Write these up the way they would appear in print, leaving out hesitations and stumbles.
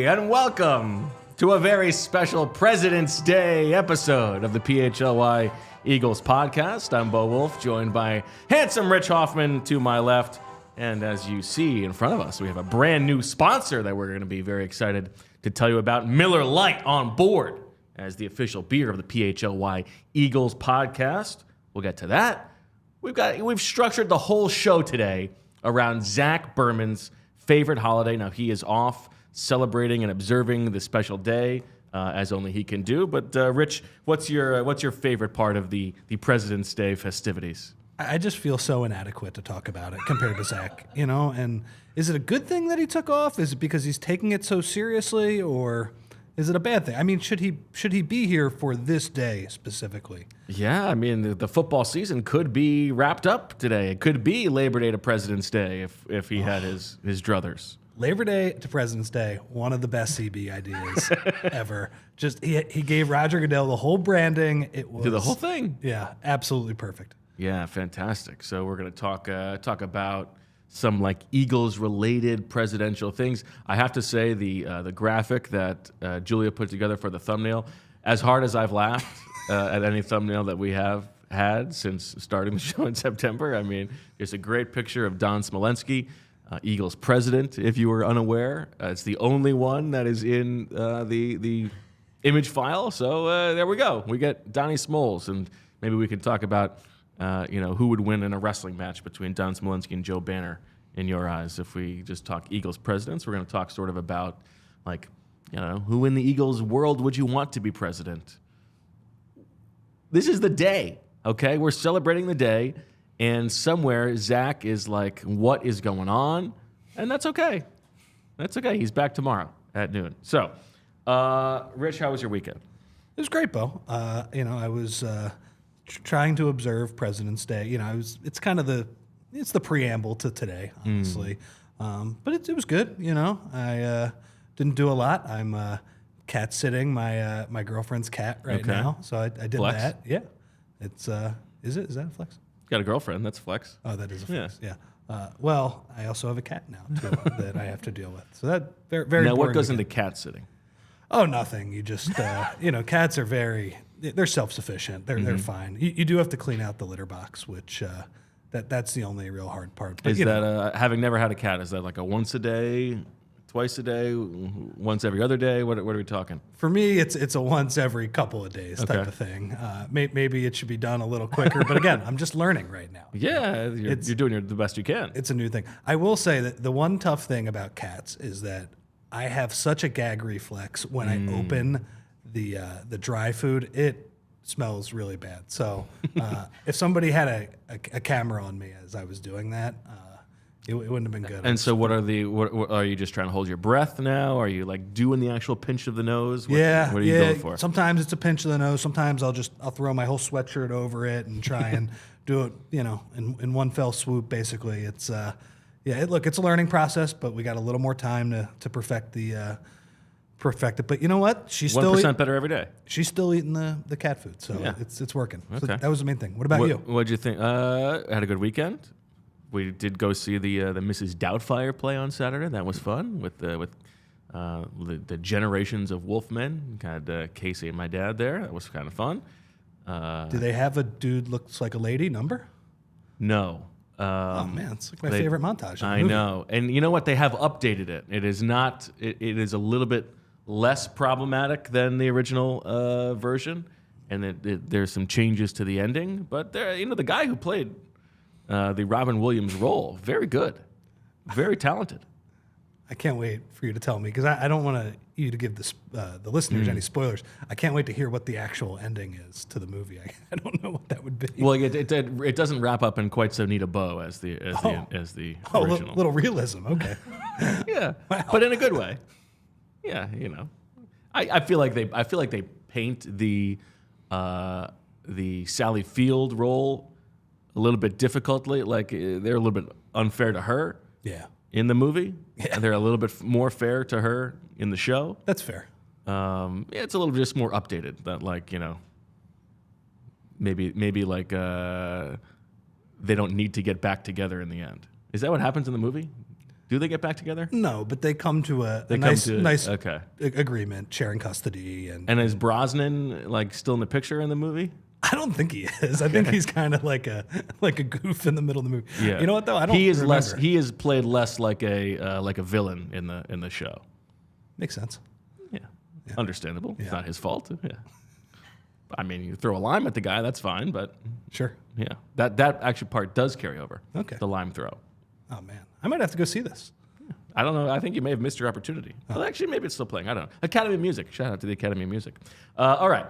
everybody, and welcome to a very special President's Day episode of the PHLY Eagles podcast. I'm Bo Wulf, joined by handsome Rich Hofmann to my left. And as you see in front of us, we have a brand new sponsor that we're going to be very excited to tell you about. Miller Lite on board as the official beer of the PHLY Eagles podcast. We'll get to that. We've structured the whole show today around Zach Berman's favorite holiday. Now, he is off celebrating and observing the special day as only he can do. But Rich, what's your favorite part of the President's Day festivities? I just feel so inadequate to talk about it compared to Zach, and is it a good thing that he took off? Is it because he's taking it so seriously, or is it a bad thing? I mean, should he be here for this day specifically? Yeah, I mean, the football season could be wrapped up today. It could be Labor Day to President's Day if he had his druthers. Labor Day to President's Day, one of the best CB ideas ever. Just he gave Roger Goodell the whole branding. It was the whole thing. Yeah, absolutely perfect. Yeah, fantastic. So we're going to talk about some Eagles-related presidential things. I have to say the graphic that Julia put together for the thumbnail, as hard as I've laughed at any thumbnail that we have had since starting the show in September. I mean, it's a great picture of Don Smolenski, Eagles president, if you were unaware. It's the only one that is in the image file. So there we go. We get Donnie Smoles, and maybe we can talk about who would win in a wrestling match between Don Smolenski and Joe Banner in your eyes. If we just talk Eagles presidents, we're going to talk sort of about, who in the Eagles world would you want to be president? This is the day, okay? We're celebrating the day, and somewhere Zach is like, what is going on? And that's okay. That's okay. He's back tomorrow at noon. So, Rich, how was your weekend? It was great, Bo. I was trying to observe President's Day. It's kind of the preamble to today, honestly. But it was good. I didn't do a lot. I'm cat sitting my girlfriend's cat right now, so I did flex. that. Yeah, it's is that a flex? Got a girlfriend? That's flex. Oh, that is a flex. Yeah. Well, I also have a cat now too that I have to deal with. So that very. Now, what goes into cat sitting? Oh, nothing. You just cats are they're self-sufficient. They're fine. You do have to clean out the litter box, which that's the only real hard part. But, having never had a cat, is that like a once a day, twice a day, once every other day? What are we talking? For me, it's a once every couple of days type of thing. Maybe it should be done a little quicker. But again, I'm just learning right now. Yeah, you're doing the best you can. It's a new thing. I will say that the one tough thing about cats is that I have such a gag reflex when I open the dry food. It smells really bad. So if somebody had a camera on me as I was doing that, it wouldn't have been good. And so what are you just trying to hold your breath now? Are you doing the actual pinch of the nose? What are you going for? Sometimes it's a pinch of the nose. Sometimes I'll throw my whole sweatshirt over it and try and do it, in one fell swoop. Basically, it's it's a learning process, but we got a little more time to perfect it. But you know what? She's 1% better every day. She's still eating the cat food, so it's working. Okay. So that was the main thing. What about you? What'd you think? I had a good weekend. We did go see the Mrs. Doubtfire play on Saturday. That was fun with the generations of Wolfmen. Had Casey and my dad there. That was kind of fun. Do they have a dude looks like a lady number? No. Oh man, it's like my favorite montage. I know, and you know what? They have updated it. It is not. It is a little bit less problematic than the original version, and there's some changes to the ending. But the guy who played the Robin Williams role, very good, very talented. I can't wait for you to tell me, because I don't want you to give the listeners any spoilers. I can't wait to hear what the actual ending is to the movie. I don't know what that would be. Well, it doesn't wrap up in quite so neat a bow as the original. Little realism. Okay. Yeah, wow. But in a good way. Yeah, I feel like they paint the Sally Field role a little bit difficultly. Like they're a little bit unfair to her. Yeah. In the movie, and they're a little bit more fair to her in the show. That's fair. It's a little just more updated. That maybe they don't need to get back together in the end. Is that what happens in the movie? Do they get back together? No, but they come to a nice agreement, sharing custody. And is Brosnan like still in the picture in the movie? I don't think he is. I think he's kind of like a goof in the middle of the movie. Yeah. You know what though? I don't. He is remember. less. He is played less like a villain in the show. Makes sense. Yeah. Understandable. Yeah. It's not his fault. Yeah. I mean, you throw a lime at the guy, that's fine, but Sure. yeah, that actually part does carry over. Okay. The lime throw. Oh man, I might have to go see this. I don't know. I think you may have missed your opportunity. Well, actually, maybe it's still playing. I don't know. Academy of Music. Shout out to the Academy of Music. All right.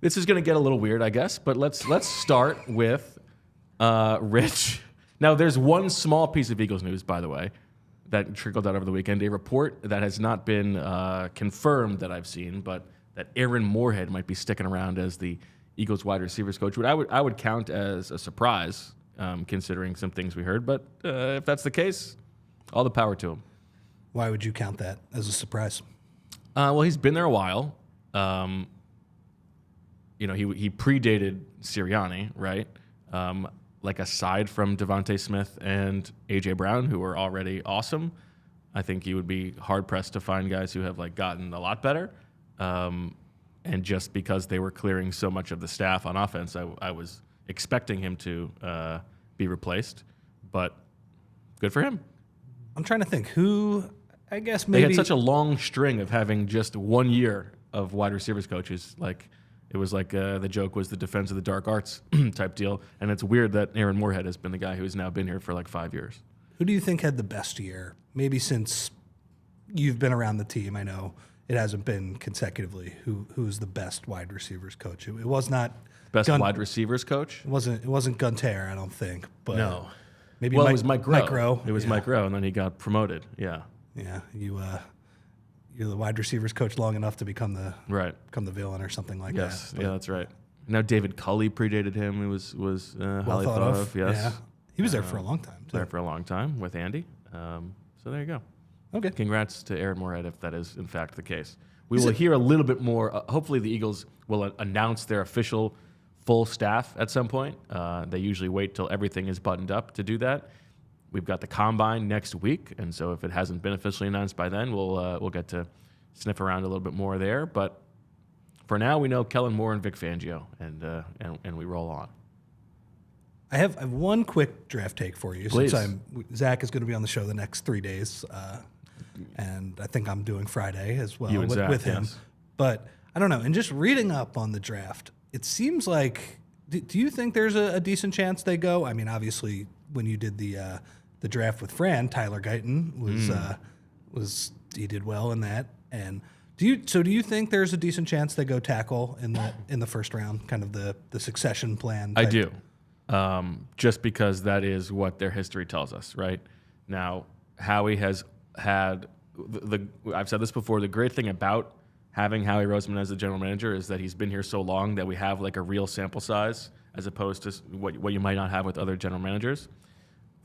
This is going to get a little weird, I guess, but let's start with Rich. Now, there's one small piece of Eagles news, by the way, that trickled out over the weekend. A report that has not been confirmed that I've seen, but that Aaron Moorhead might be sticking around as the Eagles wide receivers coach, which I would count as a surprise, considering some things we heard. But if that's the case, all the power to him. Why would you count that as a surprise? Well, he's been there a while. He predated Sirianni, right? Like aside from Devontae Smith and A.J. Brown, who were already awesome, I think he would be hard-pressed to find guys who have like gotten a lot better. And just because they were clearing so much of the staff on offense, I was expecting him to be replaced. But good for him. I'm trying to think who. I guess maybe they had such a long string of having just 1 year of wide receivers coaches. Like it was like the joke was the defense of the dark arts type deal. And it's weird that Aaron Moorhead has been the guy who's now been here for like 5 years. Who do you think had the best year? Maybe since you've been around the team, I know it hasn't been consecutively. Who's the best wide receivers coach? It was not best wide receivers coach. It wasn't Gunter, I don't think. But no, maybe it was Mike Groh. Mike Groh. It was Mike Groh, and then he got promoted. Yeah. Yeah, you're the wide receivers coach long enough to become the villain or something like that. Yes, yeah, that's right. Now David Culley predated him. He was highly thought of. Yes, yeah. He was there for a long time. There for a long time with Andy. So there you go. Okay. Congrats to Aaron Moorhead if that is in fact the case. We will hear a little bit more. Hopefully the Eagles will announce their official full staff at some point. They usually wait till everything is buttoned up to do that. We've got the combine next week, and so if it hasn't been officially announced by then, we'll get to sniff around a little bit more there. But for now, we know Kellen Moore and Vic Fangio, and we roll on. I have one quick draft take for you. Please. Since Zach is going to be on the show the next 3 days, and I think I'm doing Friday as well with him. Yes. But I don't know. And just reading up on the draft, it seems like. Do you think there's a decent chance they go? I mean, obviously, when you did the draft with Fran, Tyler Guyton was he did well in that. And do you think there's a decent chance they go tackle in the first round, kind of the succession plan? I do, just because that is what their history tells us. Right now, Howie has had I've said this before. The great thing about having Howie Roseman as the general manager is that he's been here so long that we have like a real sample size as opposed to what you might not have with other general managers.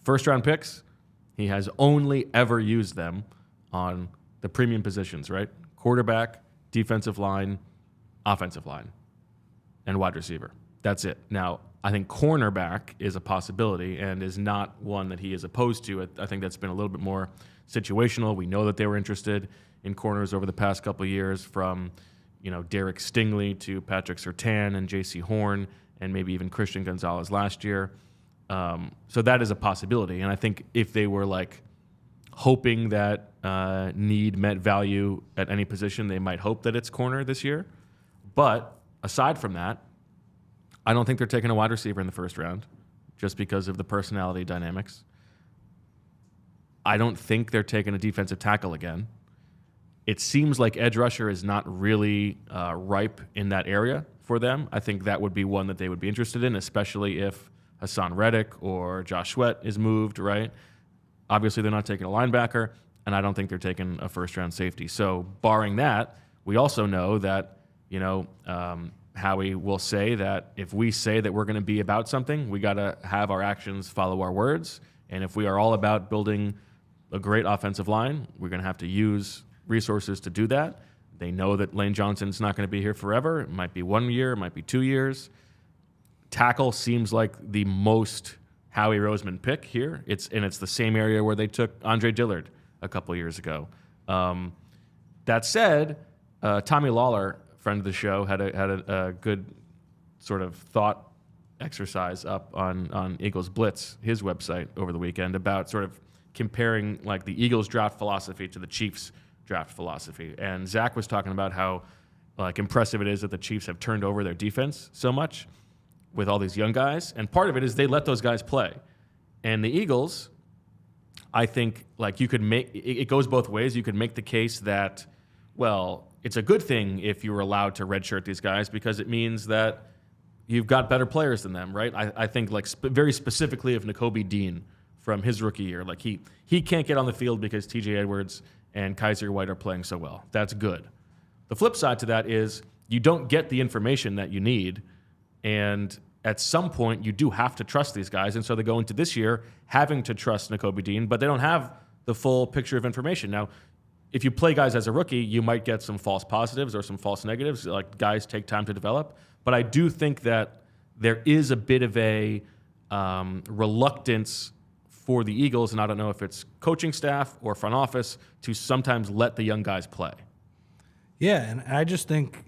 First round picks, he has only ever used them on the premium positions, right? Quarterback, defensive line, offensive line, and wide receiver. That's it. Now, I think cornerback is a possibility and is not one that he is opposed to. I think that's been a little bit more situational. We know that they were interested in corners over the past couple of years, from Derek Stingley to Patrick Surtain and J.C. Horn and maybe even Christian Gonzalez last year. So that is a possibility. And I think if they were like hoping that need met value at any position, they might hope that it's corner this year. But aside from that, I don't think they're taking a wide receiver in the first round just because of the personality dynamics. I don't think they're taking a defensive tackle again. It seems like edge rusher is not really ripe in that area for them. I think that would be one that they would be interested in, especially if Hassan Reddick or Josh Sweat is moved, right? Obviously, they're not taking a linebacker, and I don't think they're taking a first-round safety. So barring that, we also know that, Howie will say that if we say that we're going to be about something, we got to have our actions follow our words. And if we are all about building a great offensive line, we're going to have to use resources to do that. They know that Lane Johnson's not going to be here forever. It might be 1 year, it might be 2 years. Tackle seems like the most Howie Roseman pick here. It's the same area where they took Andre Dillard a couple years ago. That said, Tommy Lawler, friend of the show, had a good sort of thought exercise up on Eagles Blitz, his website, over the weekend about sort of comparing like the Eagles draft philosophy to the Chiefs draft philosophy. And Zach was talking about how like impressive it is that the Chiefs have turned over their defense so much with all these young guys. And part of it is they let those guys play. And the Eagles, I think, like you could make it goes both ways. You could make the case that, well, it's a good thing if you were allowed to redshirt these guys because it means that you've got better players than them, right? I think like very specifically of Nakobe Dean from his rookie year. Like he can't get on the field because TJ Edwards and Kaiser White are playing so well. That's good. The flip side to that is you don't get the information that you need, and at some point you do have to trust these guys, and so they go into this year having to trust Nakobe Dean, but they don't have the full picture of information. Now, if you play guys as a rookie, you might get some false positives or some false negatives. Like guys take time to develop, but I do think that there is a bit of a reluctance for the Eagles, and I don't know if it's coaching staff or front office, to sometimes let the young guys play. Yeah, and I just think,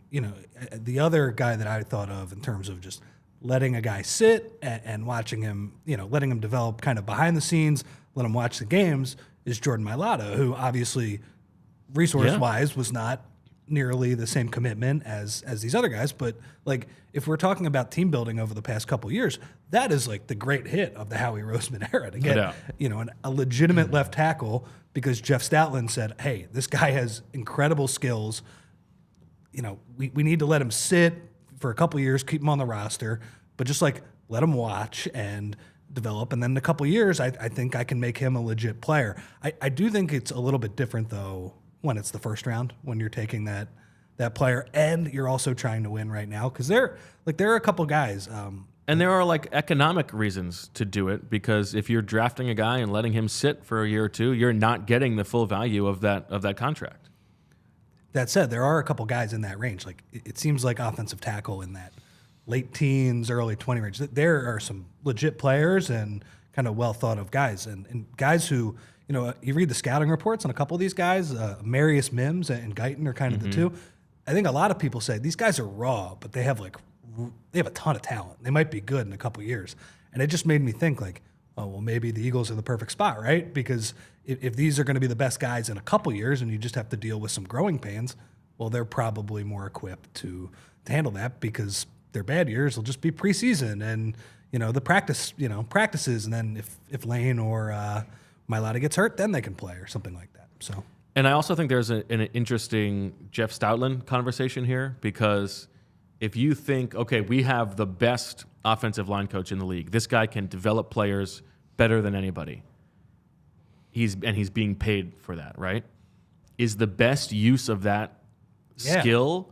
the other guy that I thought of in terms of just letting a guy sit and watching him, letting him develop kind of behind the scenes, let him watch the games, is Jordan Mailata, who obviously resource-wise was not nearly the same commitment as these other guys. But like, if we're talking about team building over the past couple of years, that is like the great hit of the Howie Roseman era to get, a legitimate left tackle, because Jeff Stoutland said, hey, this guy has incredible skills. We need to let him sit for a couple of years, keep him on the roster, but just like let him watch and develop. And then in a couple of years, I think I can make him a legit player. I do think it's a little bit different though when it's the first round, when you're taking that player and you're also trying to win right now, because there are a couple guys. And there are like economic reasons to do it, because if you're drafting a guy and letting him sit for a year or two, you're not getting the full value of that contract. That said, there are a couple guys in that range. Like it seems like offensive tackle in that late teens, early 20 range. There are some legit players and kind of well thought of guys, and guys who, you read the scouting reports on a couple of these guys. Marius Mims and Guyton are kind of the two. I think a lot of people say these guys are raw, but they have a ton of talent. They might be good in a couple of years, and it just made me think like, oh well, maybe the Eagles are the perfect spot, right? Because if these are going to be the best guys in a couple of years, and you just have to deal with some growing pains, well, they're probably more equipped to handle that, because their bad years will just be preseason and the practices, and then if Lane or Mailata gets hurt, then they can play or something like that. So, and I also think there's an interesting Jeff Stoutland conversation here, because if you think, okay, we have the best offensive line coach in the league, this guy can develop players better than anybody. He's being paid for that, right? Is the best use of that skill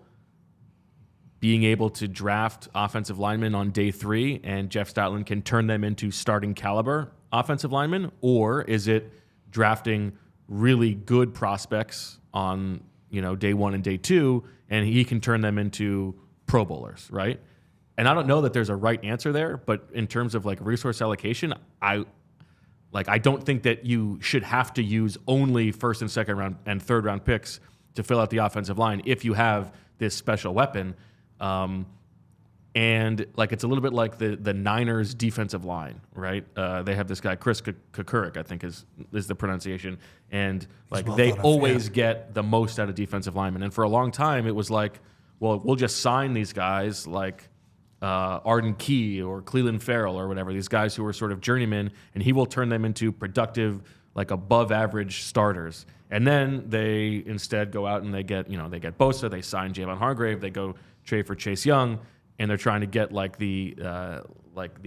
being able to draft offensive linemen on day 3 and Jeff Stoutland can turn them into starting caliber offensive linemen? Or is it drafting really good prospects on day 1 and day 2 and he can turn them into Pro Bowlers, right? And I don't know that there's a right answer there, but in terms of like resource allocation, I don't think that you should have to use only first and second round and third round picks to fill out the offensive line if you have this special weapon. And like it's a little bit like the Niners defensive line, right? They have this guy Chris Kukurik, I think is the pronunciation, and like they always get the most out of defensive linemen. And for a long time, it was like, well, we'll just sign these guys like Arden Key or Cleveland Farrell or whatever, these guys who are sort of journeymen, and he will turn them into productive, like above average starters. And then they instead go out and they get Bosa, they sign Javon Hargrave, they go trade for Chase Young, and they're trying to get like the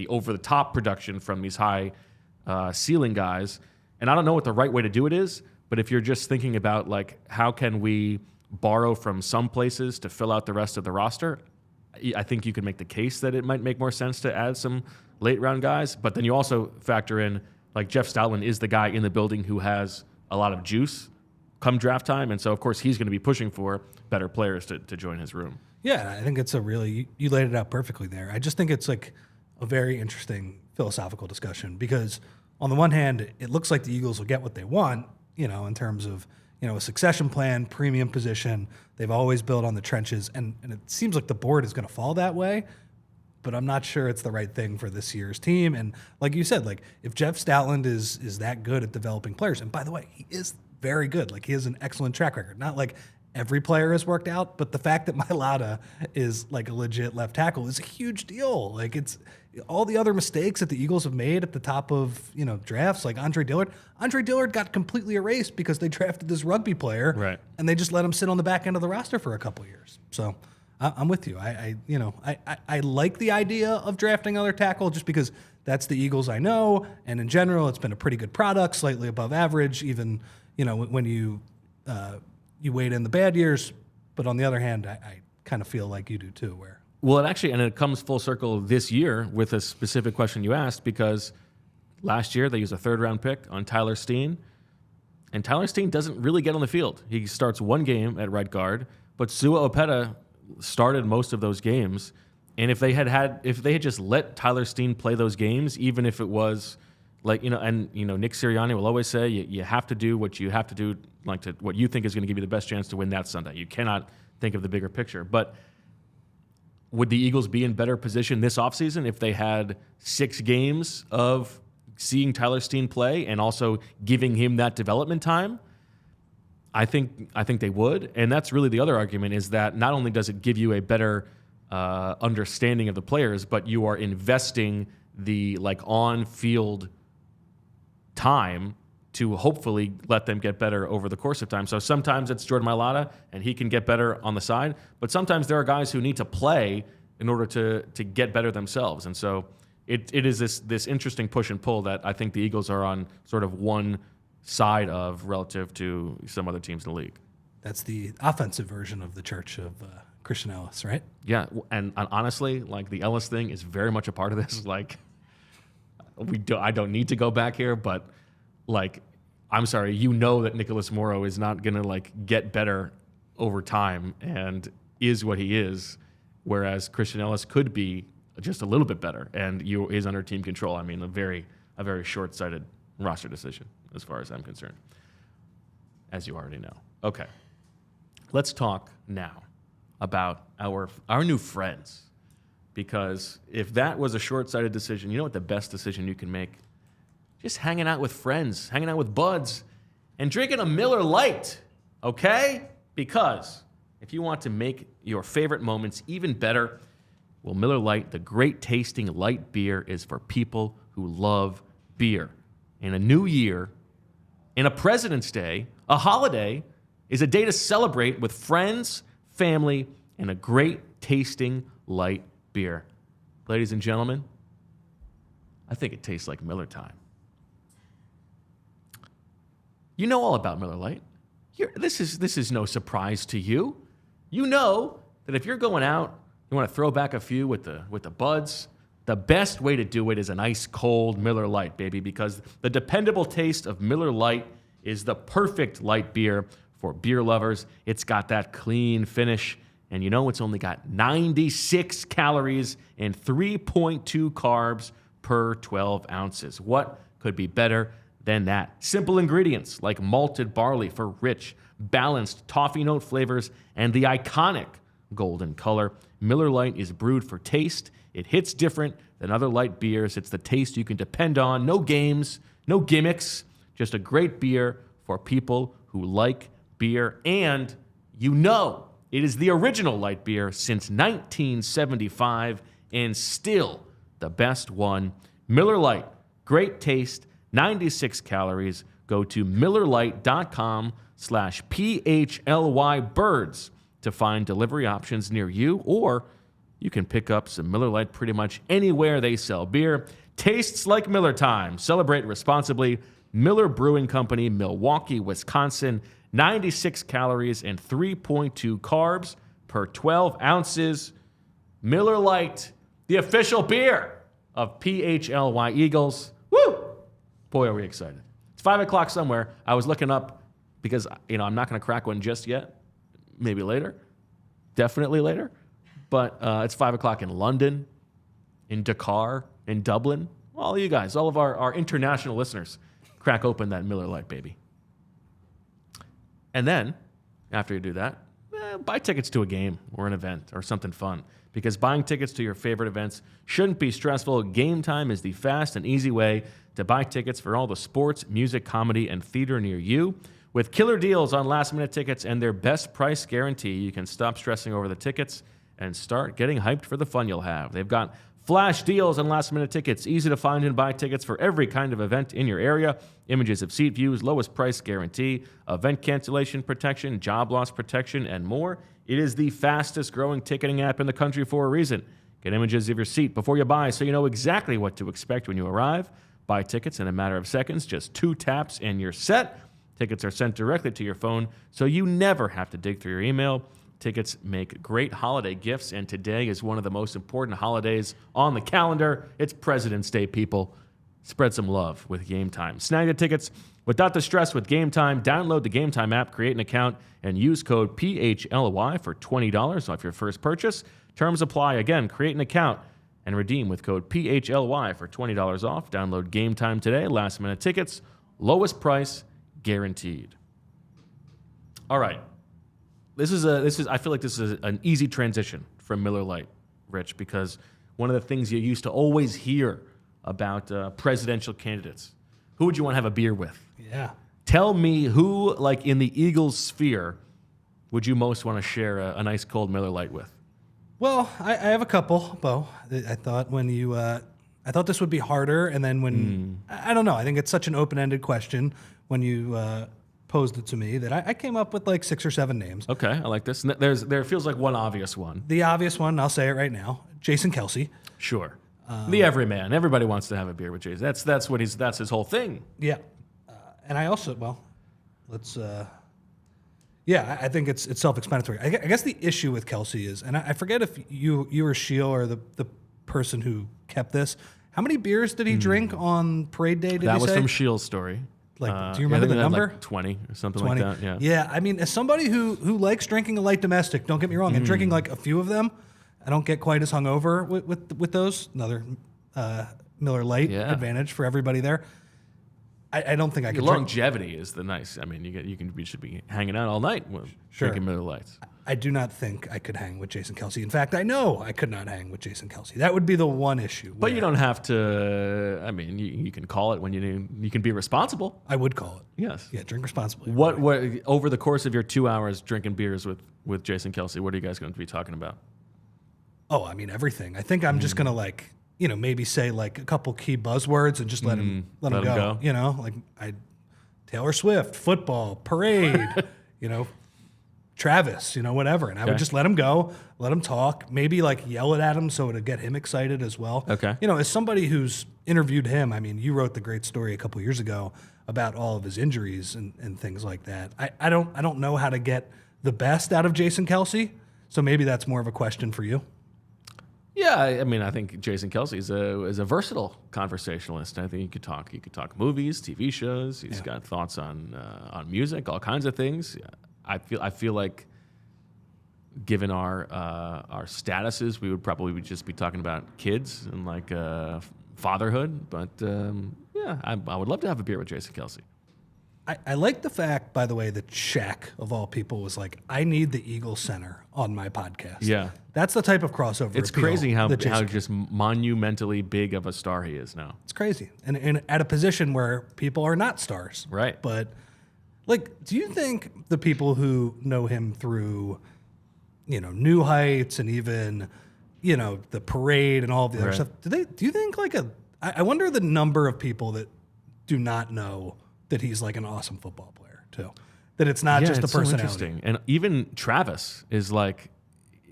over the top production from these high ceiling guys. And I don't know what the right way to do it is, but if you're just thinking about like how can we borrow from some places to fill out the rest of the roster, I think you could make the case that it might make more sense to add some late round guys. But then you also factor in like Jeff Stoutland is the guy in the building who has a lot of juice come draft time. And so, of course, he's going to be pushing for better players to join his room. Yeah, I think it's you laid it out perfectly there. I just think it's like a very interesting philosophical discussion because on the one hand, it looks like the Eagles will get what they want, in terms of, a succession plan, premium position. They've always built on the trenches, and it seems like the board is going to fall that way, but I'm not sure it's the right thing for this year's team. And like you said, like if Jeff Stoutland is that good at developing players, and by the way, he is very good. Like he has an excellent track record. Not like every player has worked out, but the fact that Mailata is like a legit left tackle is a huge deal. Like it's all the other mistakes that the Eagles have made at the top of, drafts, like Andre Dillard. Andre Dillard got completely erased because they drafted this rugby player, right, and they just let him sit on the back end of the roster for a couple of years. So I'm with you. I like the idea of drafting another tackle just because that's the Eagles I know, and in general, it's been a pretty good product, slightly above average, even when you wait in the bad years. But on the other hand, I kind of feel like you do too, where. Well, it comes full circle this year with a specific question you asked, because last year they used a third-round pick on Tyler Steen, and Tyler Steen doesn't really get on the field. He starts one game at right guard, but Sua Opeta started most of those games. And if they had just let Tyler Steen play those games, even if it was like, Nick Sirianni will always say you have to do what you have to do, what you think is going to give you the best chance to win that Sunday. You cannot think of the bigger picture. But would the Eagles be in better position this offseason if they had 6 games of seeing Tyler Steen play and also giving him that development time? I think they would. And that's really the other argument, is that not only does it give you a better understanding of the players, but you are investing the on-field time to hopefully let them get better over the course of time. So sometimes it's Jordan Mailata, and he can get better on the side, but sometimes there are guys who need to play in order to get better themselves. And so it is this interesting push and pull that I think the Eagles are on sort of one side of relative to some other teams in the league. That's the offensive version of the church of Christian Ellis, right? Yeah, and honestly, the Ellis thing is very much a part of this. I don't need to go back here, but I'm sorry, that Nicholas Morrow is not going to get better over time and is what he is, whereas Christian Ellis could be just a little bit better and is under team control. I mean, a very short-sighted roster decision as far as I'm concerned, as you already know. Okay, let's talk now about our new friends, because if that was a short-sighted decision, you know what the best decision you can make? Just hanging out with friends, hanging out with buds, and drinking a Miller Lite, okay? Because if you want to make your favorite moments even better, well, Miller Lite, the great tasting light beer, is for people who love beer. In a new year, in a President's Day, a holiday is a day to celebrate with friends, family, and a great tasting light beer. Ladies and gentlemen, I think it tastes like Miller time. You know all about Miller Lite. This is no surprise to you. You know that if you're going out, you want to throw back a few with the buds, the best way to do it is an ice cold Miller Lite, baby, because the dependable taste of Miller Lite is the perfect light beer for beer lovers. It's got that clean finish, and it's only got 96 calories and 3.2 carbs per 12 ounces. What could be better than that? Simple ingredients like malted barley for rich, balanced toffee note flavors and the iconic golden color. Miller Lite is brewed for taste. It hits different than other light beers. It's the taste you can depend on. No games, no gimmicks, just a great beer for people who like beer. And it is the original light beer since 1975 and still the best one. Miller Lite, great taste, 96 calories. Go to MillerLite.com/PHLY Birds to find delivery options near you, or you can pick up some Miller Lite pretty much anywhere they sell beer. Tastes like Miller time. Celebrate responsibly. Miller Brewing Company, Milwaukee, Wisconsin. 96 calories and 3.2 carbs per 12 ounces. Miller Lite, the official beer of PHLY Eagles. Woo! Boy, are we excited. It's 5 o'clock somewhere. I was looking up because, I'm not going to crack one just yet. Maybe later. Definitely later. But it's 5 o'clock in London, in Dakar, in Dublin. all you guys, all of our international listeners, crack open that Miller Lite, baby. And then, after you do that, buy tickets to a game or an event or something fun. Because buying tickets to your favorite events shouldn't be stressful. Game Time is the fast and easy way to buy tickets for all the sports, music, comedy, and theater near you. With killer deals on last-minute tickets and their best price guarantee, you can stop stressing over the tickets and start getting hyped for the fun you'll have. They've got flash deals on last-minute tickets, easy to find and buy tickets for every kind of event in your area, images of seat views, lowest price guarantee, event cancellation protection, job loss protection, and more. It is the fastest-growing ticketing app in the country for a reason. Get images of your seat before you buy so you know exactly what to expect when you arrive. Buy tickets in a matter of seconds, just 2 taps and you're set. Tickets are sent directly to your phone, so you never have to dig through your email. Tickets make great holiday gifts, and today is one of the most important holidays on the calendar. It's President's Day, people. Spread some love with Game Time. Snag the tickets without the stress with Game Time. Download the Game Time app, create an account, and use code PHLY for $20 off your first purchase. Terms apply. Again, create an account and redeem with code PHLY for $20 off. Download Game Time today. Last-minute tickets, lowest price guaranteed. All right. I feel like this is an easy transition from Miller Lite, Rich, because one of the things you used to always hear about presidential candidates, who would you want to have a beer with? Yeah. Tell me who, like in the Eagles sphere, would you most want to share a nice cold Miller Lite with? Well, I have a couple, Bo. I thought I thought this would be harder, and then when I don't know, I think it's such an open-ended question when you posed it to me that I came up with like 6 or 7 names. Okay, I like this. There feels like one obvious one. The obvious one, I'll say it right now, Jason Kelce. Sure. The everyman. Everybody wants to have a beer with Jason. That's his whole thing. Yeah. And I also, let's I think it's self-explanatory. I guess the issue with Kelce is, and I forget if you or Sheil or the person who kept this, how many beers did he drink on parade day, That was from Sheil's story. Like, do you remember the number? Like 20 or something like that. Yeah. Yeah. I mean, as somebody who likes drinking a light domestic, don't get me wrong, and drinking like a few of them, I don't get quite as hungover with those. Another Miller Lite advantage for everybody there. I don't think I could. Longevity is the nice. I mean, you should be hanging out all night with drinking Miller Lights. I do not think I could hang with Jason Kelce. In fact, I know I could not hang with Jason Kelce. That would be the one issue. But you don't have to. I mean, you can call it when you can be responsible. I would call it. Yes. Yeah, drink responsibly. What over the course of your 2 hours drinking beers with Jason Kelce, what are you guys going to be talking about? Oh, I mean everything. I think I'm just gonna maybe say like a couple key buzzwords and just let him go. You know, like Taylor Swift, football, parade, Travis, whatever. And I would just let him go, let him talk, maybe like yell it at him so it'd get him excited as well. Okay. As somebody who's interviewed him, I mean, you wrote the great story a couple years ago about all of his injuries and things like that. I don't know how to get the best out of Jason Kelce, so maybe that's more of a question for you. Yeah, I mean, I think Jason Kelce is a versatile conversationalist. I think he could talk movies, TV shows. He's got thoughts on music, all kinds of things. I feel like, given our statuses, we would probably just be talking about kids and like fatherhood. But I would love to have a beer with Jason Kelce. I like the fact, by the way, that Shaq, of all people, was like, I need the Eagles center on my podcast. Yeah. That's the type of crossover. It's crazy how just monumentally big of a star he is now. It's crazy. And at a position where people are not stars. Right. But, do you think the people who know him through, New Heights and even, the parade and all of the other stuff, do you think I wonder the number of people that do not know that he's like an awesome football player too, that it's not just the personality. So interesting. And even Travis is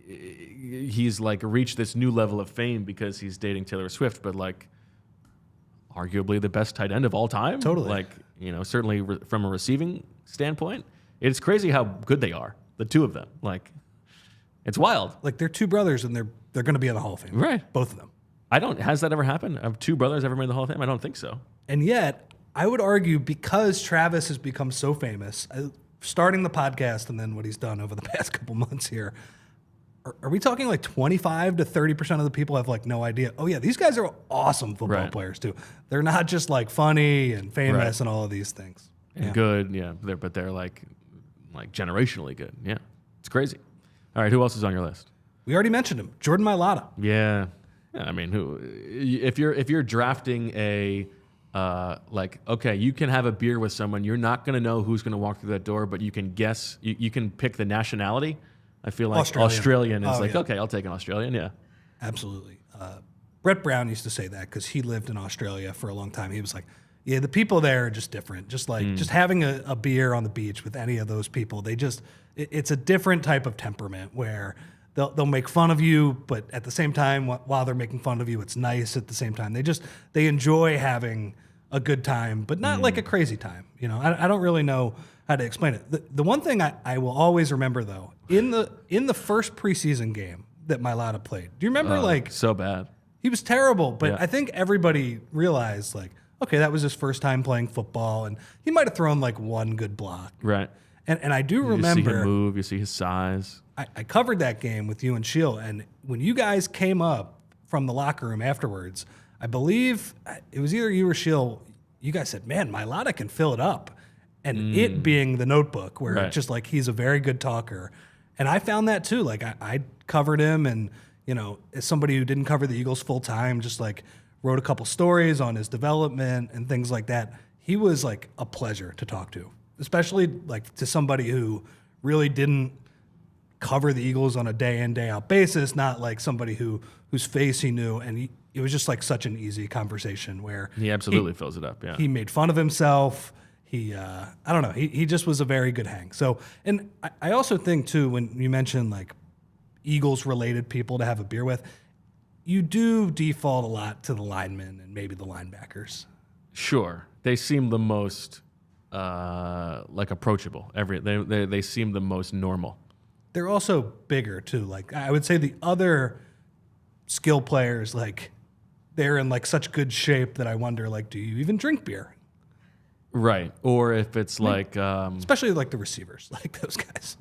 he's reached this new level of fame because he's dating Taylor Swift, but arguably the best tight end of all time. Totally. Certainly from a receiving standpoint, it's crazy how good they are. The two of them, it's wild. They're two brothers and they're going to be in the Hall of Fame. Right. Both of them. Has that ever happened? Have two brothers ever made the Hall of Fame? I don't think so. And yet, I would argue because Travis has become so famous, starting the podcast and then what he's done over the past couple months here, are we talking like 25 to 30% of the people have like no idea? Oh yeah, these guys are awesome football players too. They're not just like funny and famous and all of these things. And good, but they're like generationally good. Yeah, it's crazy. All right, who else is on your list? We already mentioned him, Jordan Mailata. Yeah, I mean, if you're drafting a okay, you can have a beer with someone. You're not going to know who's going to walk through that door, but you can guess. You can pick the nationality. I feel like Australian is okay, I'll take an Australian. Yeah, absolutely. Brett Brown used to say that because he lived in Australia for a long time. He was like, yeah, the people there are just different. Just like just having a beer on the beach with any of those people, it's a different type of temperament where they'll make fun of you, but at the same time, while they're making fun of you, it's nice at the same time. They enjoy having a good time, but not like a crazy time. You know, I don't really know how to explain it. The one thing I will always remember though, in the first preseason game that Mailata played, do you remember so bad? He was terrible, but I think everybody realized okay, that was his first time playing football, and he might have thrown like one good block. Right. And I do remember. You see him move, you see his size. I covered that game with you and Sheil, and when you guys came up from the locker room afterwards, I believe it was either you or Sheil, you guys said, man, Mailata can fill it up. And it being the Notebook, where it's just like he's a very good talker. And I found that too. Like I covered him, and, you know, as somebody who didn't cover the Eagles full time, just like wrote a couple stories on his development and things like that. He was like a pleasure to talk to, especially like to somebody who really didn't cover the Eagles on a day in, day out basis, not like somebody whose face he knew. And it was just like such an easy conversation where he absolutely fills it up. Yeah. He made fun of himself. I don't know. He just was a very good hang. So, and I also think too, when you mention like Eagles related people to have a beer with, you do default a lot to the linemen and maybe the linebackers. Sure. They seem the most like approachable. They seem the most normal. They're also bigger too. Like I would say the other skill players, like they're in like such good shape that I wonder, like, do you even drink beer? Right. Or if it's especially like the receivers, like those guys.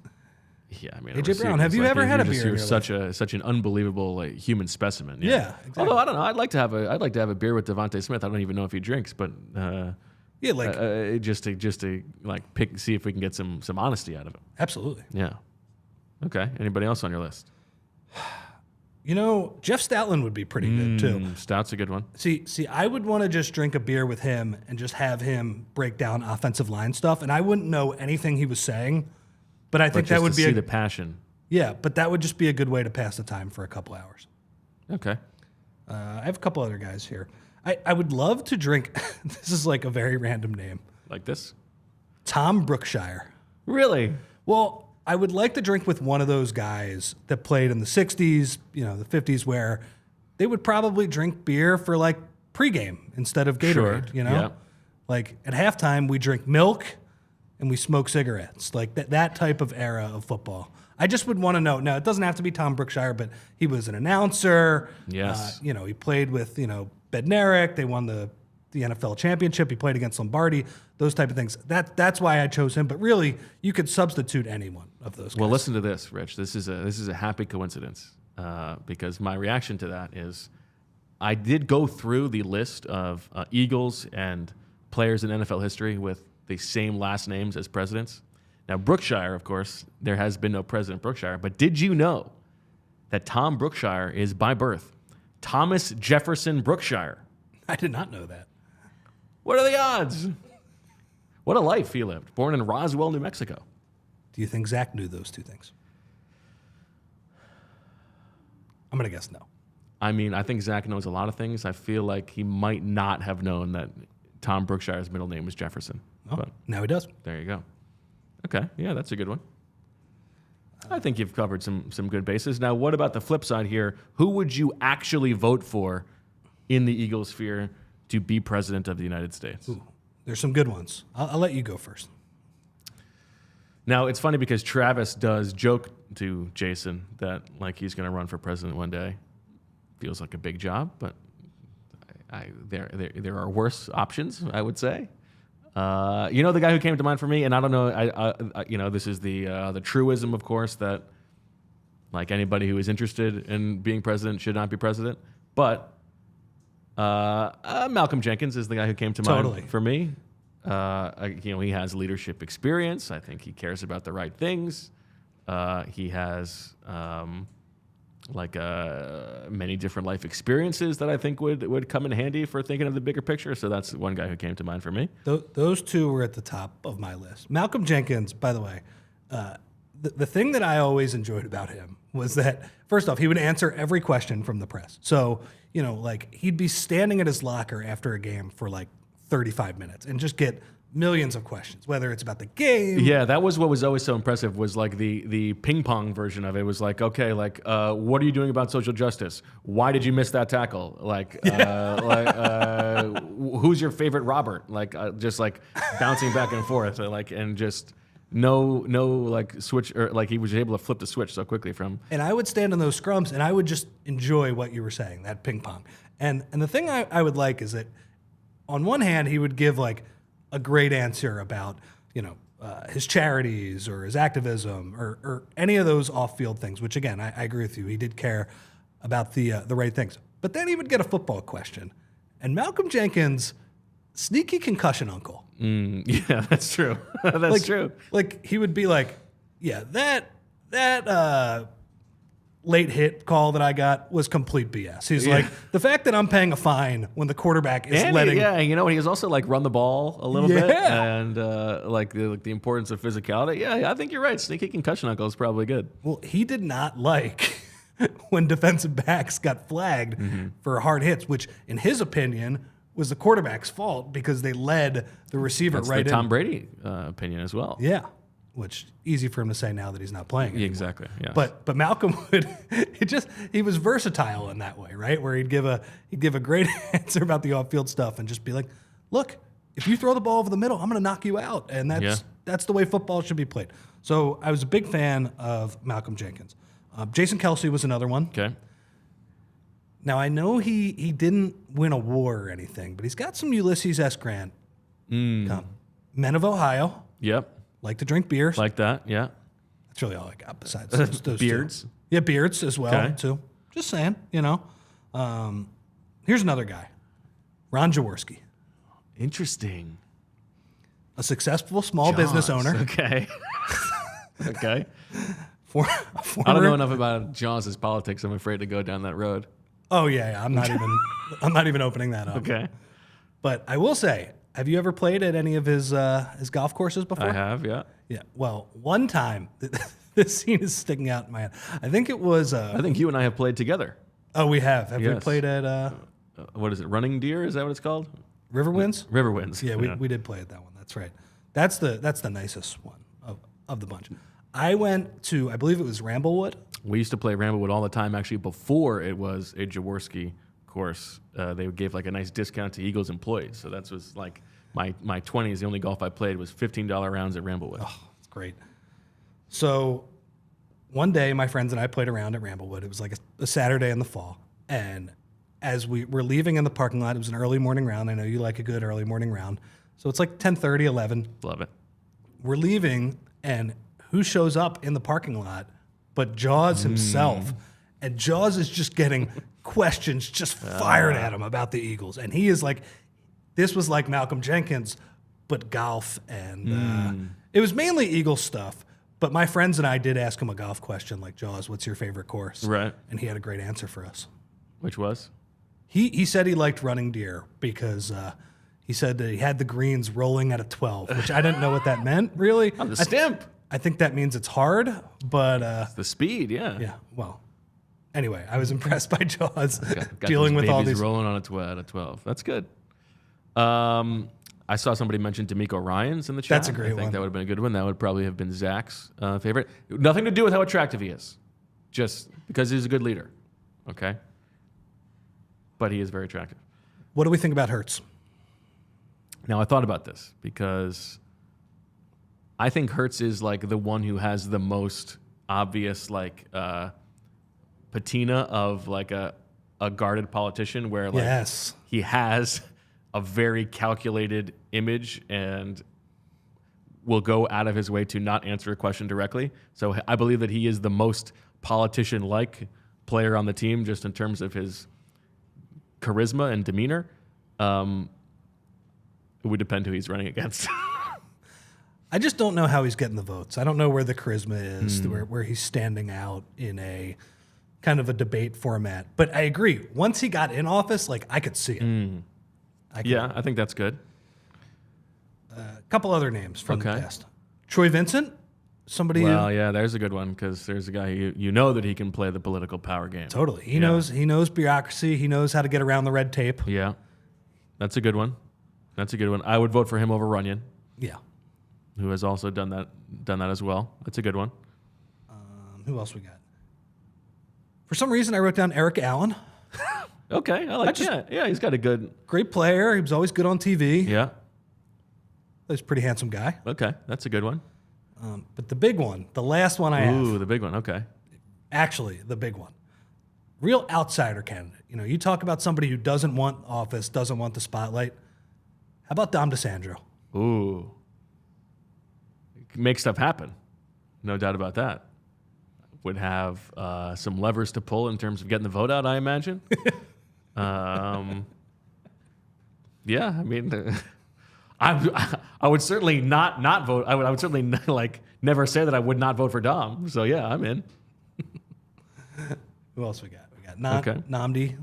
Yeah, I mean, AJ Brown, have you ever had a beer? You're such an unbelievable human specimen. Yeah, exactly. Although I don't know, I'd like to have a beer with Devontae Smith. I don't even know if he drinks, but just to like see if we can get some honesty out of him. Absolutely. Yeah. Okay. Anybody else on your list? You know, Jeff Stoutland would be pretty good too. Stout's a good one. See, I would want to just drink a beer with him and just have him break down offensive line stuff, and I wouldn't know anything he was saying. But I think that would be the passion. Yeah, but that would just be a good way to pass the time for a couple hours. Okay. I have a couple other guys here. I would love to drink. This is like a very random name. Like this? Tom Brookshire. Really? Well, I would like to drink with one of those guys that played in the 60s, you know, the 50s, where they would probably drink beer for like pregame instead of Gatorade, you know? Yeah. Like at halftime, we drink milk and we smoke cigarettes, like that type of era of football. I just would want to know. Now, it doesn't have to be Tom Brookshire, but he was an announcer. Yes. You know, he played with, Bednarik. They won the NFL championship. He played against Lombardi, those type of things. That's why I chose him. But really, you could substitute any one of those guys. Well, listen to this, Rich. This is a happy coincidence because my reaction to that is I did go through the list of Eagles and players in NFL history with the same last names as presidents. Now, Brookshire, of course, there has been no President Brookshire, but did you know that Tom Brookshire is by birth Thomas Jefferson Brookshire? I did not know that. What are the odds? What a life he lived. Born in Roswell, New Mexico. Do you think Zach knew those two things? I'm going to guess no. I mean, I think Zach knows a lot of things. I feel like he might not have known that Tom Brookshire's middle name was Jefferson. Oh, but now he does. There you go. Okay, yeah, that's a good one. I think you've covered some good bases. Now, what about the flip side here? Who would you actually vote for in the Eagles sphere to be president of the United States? Ooh, there's some good ones. I'll let you go first. Now, it's funny because Travis does joke to Jason that like he's going to run for president one day. Feels like a big job, but there are worse options, I would say. The guy who came to mind for me, and I don't know, this is the truism, of course, that Like anybody who is interested in being president should not be president. But Malcolm Jenkins is the guy who came to mind for me. He has leadership experience. I think he cares about the right things. He has many different life experiences that I think would come in handy for thinking of the bigger picture. So that's one guy who came to mind for me. Those two were at the top of my list. Malcolm Jenkins, by the way, the thing that I always enjoyed about him was that, first off, he would answer every question from the press. So, he'd be standing at his locker after a game for 35 minutes and just get millions of questions, whether it's about the game. Yeah, that was what was always so impressive, was the ping pong version of it. It was what are you doing about social justice? Why did you miss that tackle? Who's your favorite Robert? Just bouncing back and forth, and just no switch, or he was able to flip the switch so quickly from. And I would stand on those scrums and I would just enjoy what you were saying, that ping pong. And the thing I would like is that on one hand, he would give a great answer about, his charities or his activism or any of those off-field things, which again, I agree with you. He did care about the right things. But then he would get a football question. And Malcolm Jenkins, sneaky concussion uncle. Yeah, that's true. That's true. He would be that late hit call that I got was complete BS. He's the fact that I'm paying a fine when the quarterback is letting. Yeah, and he's also run the ball a little bit, and the importance of physicality. Yeah, I think you're right. Sneaky concussion uncle is probably good. Well, he did not like when defensive backs got flagged for hard hits, which in his opinion was the quarterback's fault because they led the receiver That's right the in. Tom Brady opinion as well. Yeah. Which easy for him to say now that he's not playing anymore. Exactly. Yeah. But Malcolm would he was versatile in that way, right? Where he'd give a great answer about the off-field stuff and just be like, "Look, if you throw the ball over the middle, I'm going to knock you out." And that's the way football should be played. So I was a big fan of Malcolm Jenkins. Jason Kelce was another one. Okay. Now I know he didn't win a war or anything, but he's got some Ulysses S. Grant. Men of Ohio. Yep. Like to drink beers. Like that, yeah. That's really all I got besides those beards. Two. Yeah, beards as well, too. Just saying, Here's another guy. Ron Jaworski. Interesting. A successful small business owner. Okay. Okay. I don't know enough about Jaws' politics. I'm afraid to go down that road. Oh, yeah. I'm not even opening that up. Okay. But I will say, have you ever played at any of his golf courses before? I have, yeah. Yeah. Well, one time, this scene is sticking out in my head. I think it was. I think you and I have played together. Oh, we have. Have we played at? What is it? Running Deer? Is that what it's called? Riverwinds. Riverwinds. Yeah, we did play at that one. That's right. That's the nicest one of the bunch. I went to, I believe it was Ramblewood. We used to play Ramblewood all the time. Actually, before it was a Jaworski course, they gave a nice discount to Eagles employees. So that was my 20s. The only golf I played was $15 rounds at Ramblewood. Oh, that's great. So one day, my friends and I played around at Ramblewood. It was a Saturday in the fall, and as we were leaving in the parking lot, it was an early morning round. I know you like a good early morning round, so it's 10:30, 11. Love it. We're leaving, and who shows up in the parking lot but Jaws himself? And Jaws is just getting questions just fired at him about the Eagles. And he is this was like Malcolm Jenkins, but golf. And it was mainly Eagles stuff. But my friends and I did ask him a golf question like, Jaws, what's your favorite course? Right. And he had a great answer for us. Which was? He said he liked Running Deer because he said that he had the greens rolling at a 12, which I didn't know what that meant, really. On the stimp. I think that means it's hard, but... it's the speed, yeah. Yeah, well... Anyway, I was impressed by Jaws got dealing with all these... rolling on a 12. That's good. I saw somebody mention D'Amico Ryans in the chat. That's a great one. I think one. that would have been a good one. That would probably have been Zach's favorite. Nothing to do with how attractive he is. Just because he's a good leader. Okay? But he is very attractive. What do we think about Hurts? Now, I thought about this because I think Hurts is the one who has the most obvious patina of a guarded politician where yes. he has a very calculated image and will go out of his way to not answer a question directly. So I believe that he is the most politician-like player on the team, just in terms of his charisma and demeanor. It would depend who he's running against. I just don't know how he's getting the votes. I don't know where the charisma is, where he's standing out in a kind of a debate format. But I agree. Once he got in office, like, I could see it. I think that's good. A couple other names from the past. Troy Vincent, somebody. Well, yeah, there's a good one, because there's a guy you know that he can play the political power game. Totally. He knows bureaucracy. He knows how to get around the red tape. Yeah, that's a good one. I would vote for him over Runyon. Yeah. Who has also done that as well. That's a good one. Who else we got? For some reason, I wrote down Eric Allen. Okay, I like that. Yeah, he's got a good... Great player. He was always good on TV. Yeah. He's a pretty handsome guy. Okay, that's a good one. But the big one, the last one I have. Ooh, the big one, okay. Actually, the big one. Real outsider candidate. You know, you talk about somebody who doesn't want office, doesn't want the spotlight. How about Dom DeSandro? Ooh. Make stuff happen. No doubt about that. Would have some levers to pull in terms of getting the vote out, I imagine. Yeah, I mean, I would certainly not vote. I would certainly never say that I would not vote for Dom. So yeah, I'm in. Who else we got? We got Nnamdi.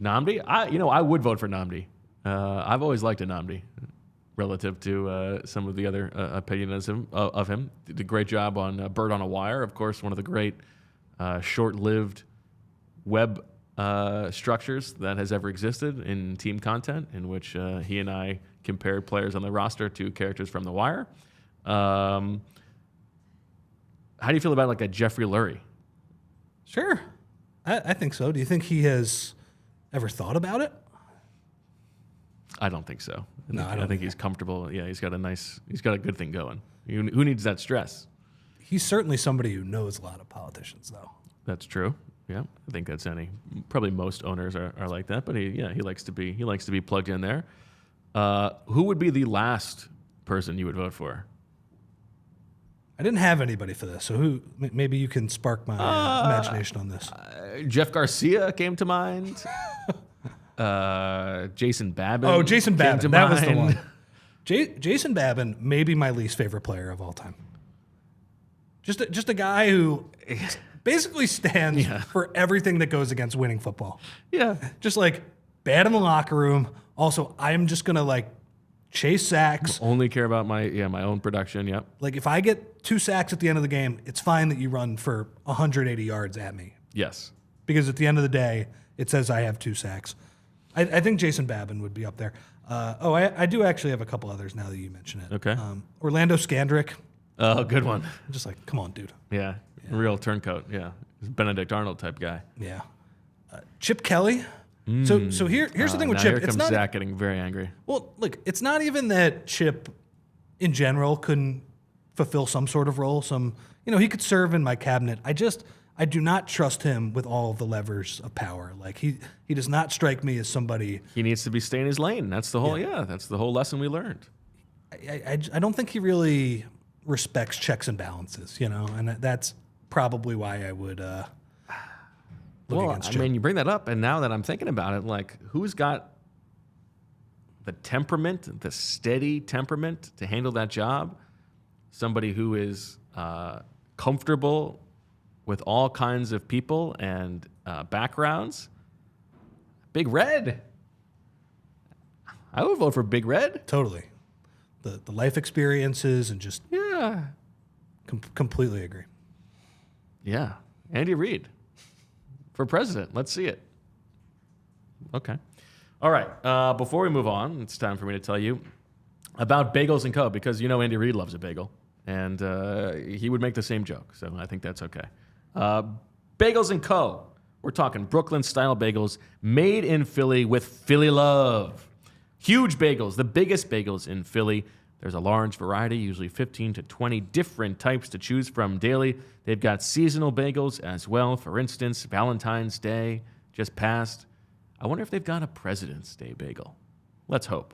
Nnamdi? I would vote for Nnamdi. I've always liked Nnamdi relative to some of the other opinions of him. Did a great job on Bird on a Wire, of course, one of the great short-lived web structures that has ever existed in team content, in which he and I compared players on the roster to characters from The Wire. How do you feel about like a Jeffrey Lurie? Sure. I think so. Do you think he has ever thought about it? I don't think so. I think he's comfortable. Yeah, he's got a good thing going. Who needs that stress? He's certainly somebody who knows a lot of politicians, though. That's true. Yeah, I think probably most owners are like that. But he likes to be plugged in there. Who would be the last person you would vote for? I didn't have anybody for this, so who? Maybe you can spark my imagination on this. Jeff Garcia came to mind. Jason Babin. Oh, Jason Babin. That was the one. Jason Babin may be my least favorite player of all time. Just a guy who basically stands for everything that goes against winning football. Yeah. Just like bad in the locker room. Also, I'm just going to chase sacks. Only care about my own production. Yep. Like if I get 2 sacks at the end of the game, it's fine that you run for 180 yards at me. Yes. Because at the end of the day, it says I have 2 sacks. I think Jason Babin would be up there. I do actually have a couple others now that you mention it. Okay. Orlando Scandrick. Oh, good one. I'm just like, come on, dude. Yeah. Real turncoat. Yeah. Benedict Arnold type guy. Yeah. Chip Kelly. So here's the thing with Chip. Here comes Zach getting very angry. Well, look, it's not even that Chip, in general, couldn't fulfill some sort of role. He could serve in my cabinet. I do not trust him with all of the levers of power. Like he does not strike me as somebody. He needs to be staying in his lane. That's the whole that's the whole lesson we learned. I don't think he really respects checks and balances, and that's probably why I would look against Chip. I mean, you bring that up, and now that I'm thinking about it, like who's got the temperament, the steady temperament to handle that job? Somebody who is comfortable with all kinds of people and backgrounds. Big Red. I would vote for Big Red. Totally. The life experiences and just completely agree. Yeah. Andy Reid for president. Let's see it. Okay. All right. Before we move on, it's time for me to tell you about Bagels & Co. because Andy Reid loves a bagel. And he would make the same joke. So I think that's okay. Bagels & Co. We're talking Brooklyn-style bagels made in Philly with Philly love. Huge bagels, the biggest bagels in Philly. There's a large variety, usually 15 to 20 different types to choose from daily. They've got seasonal bagels as well. For instance, Valentine's Day just passed. I wonder if they've got a President's Day bagel. Let's hope.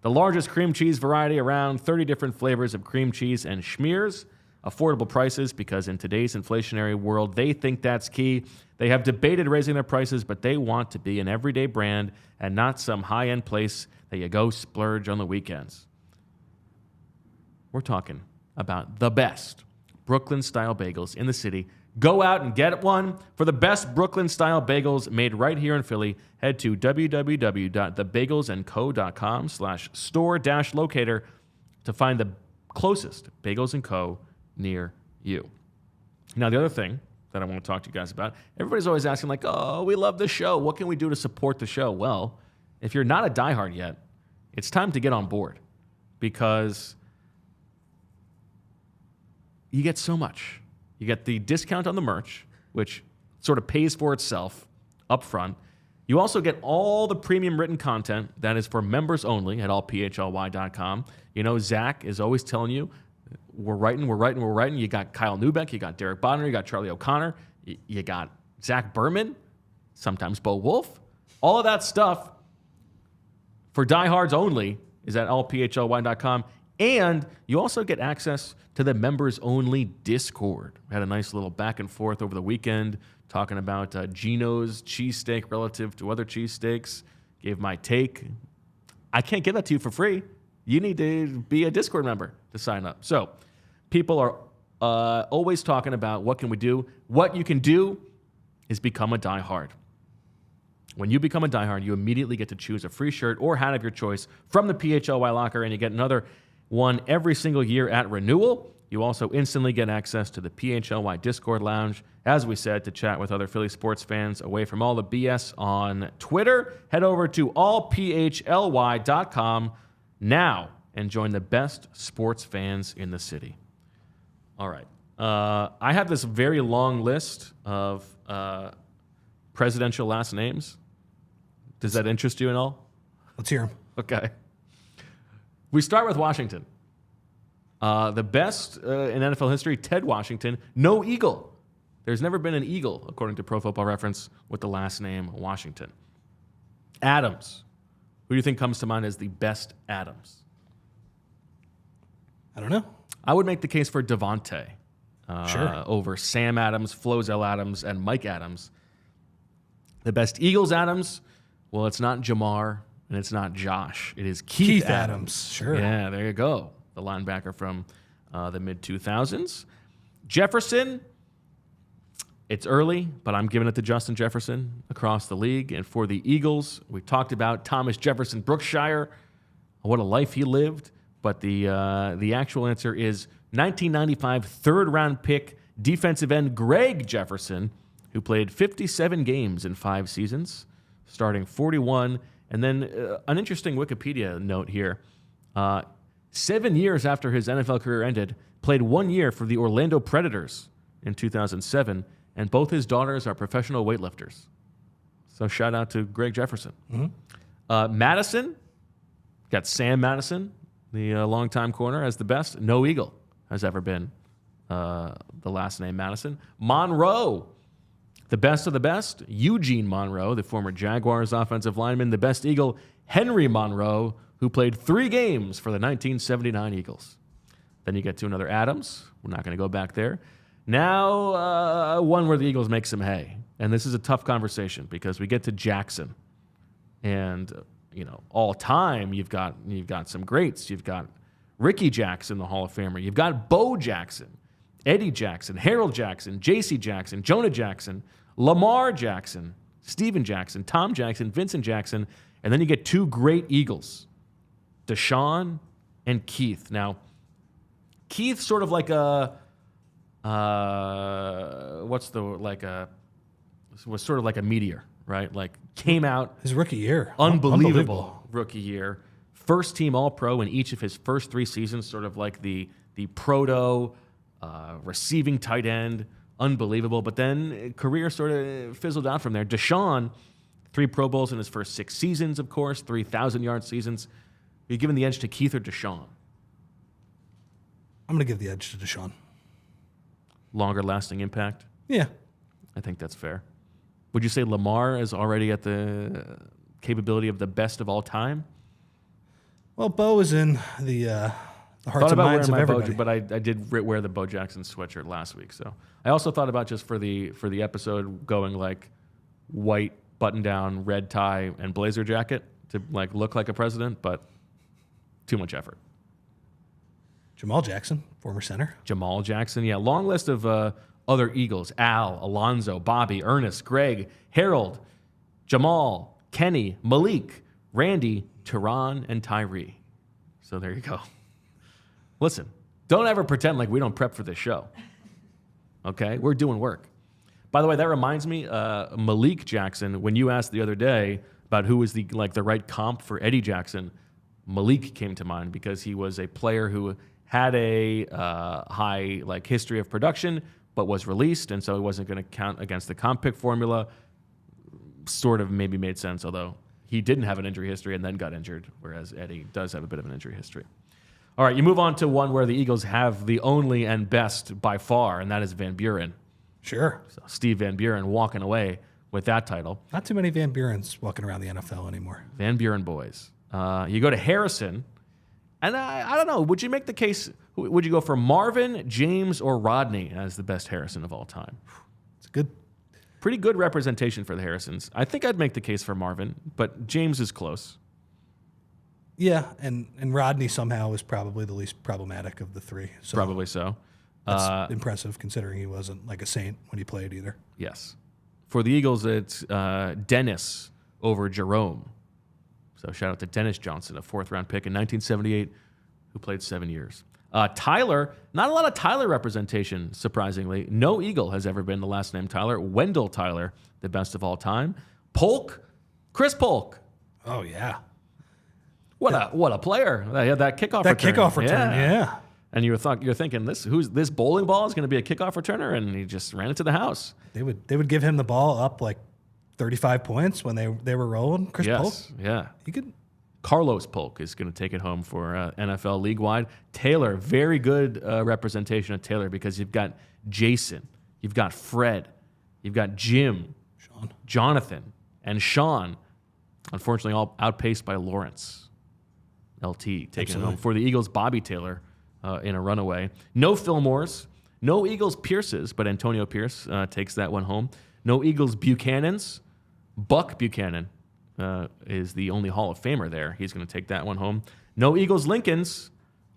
The largest cream cheese variety around, 30 different flavors of cream cheese and schmears. Affordable prices, because in today's inflationary world, they think that's key. They have debated raising their prices, but they want to be an everyday brand and not some high-end place that you go splurge on the weekends. We're talking about the best Brooklyn-style bagels in the city. Go out and get one. For the best Brooklyn-style bagels made right here in Philly, head to www.thebagelsandco.com/store-locator to find the closest Bagels & Co. near you. Now, the other thing that I want to talk to you guys about, everybody's always asking, like, oh, we love the show. What can we do to support the show? Well, if you're not a diehard yet, it's time to get on board, because you get so much. You get the discount on the merch, which sort of pays for itself up front. You also get all the premium written content that is for members only at allphly.com. You know, Zach is always telling you, we're writing. You got Kyle Neubeck, you got Derek Bonner, you got Charlie O'Connor, you got Zach Berman, sometimes Bo Wulf. All of that stuff for diehards only is at allphly.com. And you also get access to the members-only Discord. We had a nice little back and forth over the weekend talking about Gino's cheesesteak relative to other cheesesteaks. Gave my take. I can't give that to you for free. You need to be a Discord member to sign up. So people are always talking about what can we do. What you can do is become a diehard. When you become a diehard, you immediately get to choose a free shirt or hat of your choice from the PHLY locker, and you get another one every single year at renewal. You also instantly get access to the PHLY Discord lounge, as we said, to chat with other Philly sports fans away from all the BS on Twitter. Head over to allphly.com now and join the best sports fans in the city. All right. I have this very long list of presidential last names. Does that interest you at all? Let's hear them. Okay. We start with Washington. The best in NFL history, Ted Washington. No Eagle. There's never been an Eagle, according to Pro Football Reference, with the last name Washington. Adams. Who do you think comes to mind as the best Adams? I don't know. I would make the case for Devontae Sure. over Sam Adams, Flozell Adams, and Mike Adams. The best Eagles Adams, well, it's not Jamar and it's not Josh. It is Keith Adams. Sure. Yeah, there you go. The linebacker from the mid-2000s. Jefferson, it's early, but I'm giving it to Justin Jefferson across the league. And for the Eagles, we talked about Thomas Jefferson Brookshire. What a life he lived. But the actual answer is 1995 third-round pick defensive end Greg Jefferson, who played 57 games in 5 seasons, starting 41. And then an interesting Wikipedia note here. 7 years after his NFL career ended, played 1 year for the Orlando Predators in 2007, and both his daughters are professional weightlifters. So shout out to Greg Jefferson. Mm-hmm. Madison, got Sam Madison, the longtime corner, as the best. No Eagle has ever been the last name Madison. Monroe, the best of the best. Eugene Monroe, the former Jaguars offensive lineman. The best Eagle, Henry Monroe, who played 3 games for the 1979 Eagles. Then you get to another Adams. We're not going to go back there. Now, one where the Eagles make some hay. And this is a tough conversation because we get to Jackson. And, all time, you've got some greats. You've got Ricky Jackson, the Hall of Famer. You've got Bo Jackson, Eddie Jackson, Harold Jackson, J.C. Jackson, Jonah Jackson, Lamar Jackson, Steven Jackson, Tom Jackson, Vincent Jackson. And then you get 2 great Eagles, Deshaun and Keith. Now, Keith sort of like was sort of like a meteor, right? Like came out His rookie year. unbelievable rookie year. First team All-Pro in each of his first 3 seasons, sort of like the proto receiving tight end, unbelievable. But then career sort of fizzled out from there. Deshaun, 3 Pro Bowls in his first 6 seasons, of course, 3,000-yard seasons. Are you giving the edge to Keith or Deshaun? I'm going to give the edge to Deshaun. Longer lasting impact? Yeah. I think that's fair. Would you say Lamar is already at the capability of the best of all time? Well, Bo is in the hearts Thought and about minds wearing of my everybody. Bo, but I did wear the Bo Jackson sweatshirt last week. So I also thought about just for the episode going like white button down, red tie, and blazer jacket to like look like a president, but too much effort. Jamal Jackson, former center. Jamal Jackson, yeah, long list of other Eagles: Al, Alonzo, Bobby, Ernest, Greg, Harold, Jamal, Kenny, Malik, Randy, Teron, and Tyree. So there you go. Listen, don't ever pretend like we don't prep for this show. Okay? We're doing work. By the way, that reminds me, Malik Jackson, when you asked the other day about who was the right comp for Eddie Jackson, Malik came to mind because he was a player who had a high history of production, but was released, and so he wasn't going to count against the comp pick formula. Sort of maybe made sense, although he didn't have an injury history and then got injured, whereas Eddie does have a bit of an injury history. All right, you move on to one where the Eagles have the only and best by far, and that is Van Buren. Sure. So Steve Van Buren walking away with that title. Not too many Van Burens walking around the NFL anymore. Van Buren boys. You go to Harrison, and I don't know, would you make the case, would you go for Marvin, James, or Rodney as the best Harrison of all time? It's good. Pretty good representation for the Harrisons. I think I'd make the case for Marvin, but James is close. Yeah, and Rodney somehow was probably the least problematic of the three. So Probably so. that's impressive considering he wasn't like a saint when he played either. Yes. For the Eagles, it's Dennis over Jerome. So shout out to Dennis Johnson, a fourth-round pick in 1978, who played 7 years. Tyler, not a lot of Tyler representation, surprisingly. No Eagle has ever been the last name Tyler. Wendell Tyler, the best of all time. Polk, Chris Polk. Oh, yeah. What a player. He had that kickoff That return. kickoff return, yeah. And you're thinking, this bowling ball is going to be a kickoff returner, and he just ran it to the house. They would give him the ball up like 35 points when they were rolling. Chris Polk. Yeah. He could. Carlos Polk is going to take it home for NFL league-wide. Taylor, very good representation of Taylor because you've got Jason, you've got Fred, you've got Jim, Sean, Jonathan, and Sean. Unfortunately, all outpaced by Lawrence. LT taking it home. For the Eagles, Bobby Taylor in a runaway. No Fillmores, no Eagles Pierces, but Antonio Pierce takes that one home. No Eagles Buchanans. Buck Buchanan is the only Hall of Famer there. He's going to take that one home. No Eagles Lincolns.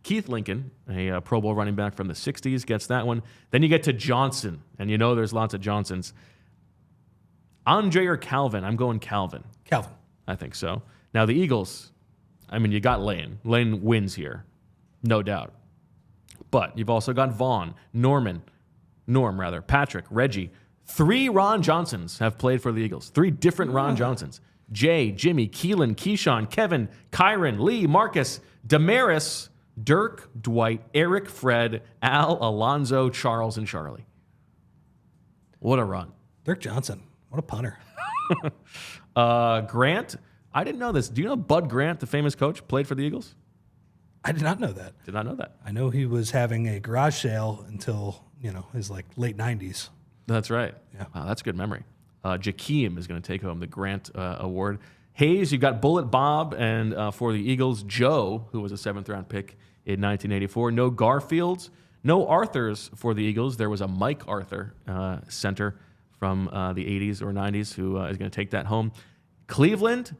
Keith Lincoln, a Pro Bowl running back from the 60s, gets that one. Then you get to Johnson, and you know there's lots of Johnsons. Andre or Calvin? I'm going Calvin. Calvin. I think so. Now the Eagles, I mean, you got Lane. Lane wins here, no doubt. But you've also got Norm, Patrick, Reggie. 3 Ron Johnsons have played for the Eagles. 3 different Ron Johnsons. Jay, Jimmy, Keelan, Keyshawn, Kevin, Kyron, Lee, Marcus, Damaris, Dirk, Dwight, Eric, Fred, Al, Alonzo, Charles, and Charlie. What a run. Dirk Johnson. What a punter. Grant, I didn't know this. Do you know Bud Grant, the famous coach, played for the Eagles? I did not know that. Did not know that. I know he was having a garage sale until, his late 90s. That's right. Yeah. Wow, that's good memory. Jakeem is going to take home the Grant Award. Hayes, you've got Bullet Bob, and for the Eagles, Joe, who was a 7th-round pick in 1984. No Garfields, no Arthurs for the Eagles. There was a Mike Arthur, center from the 80s or 90s, who is going to take that home. Cleveland,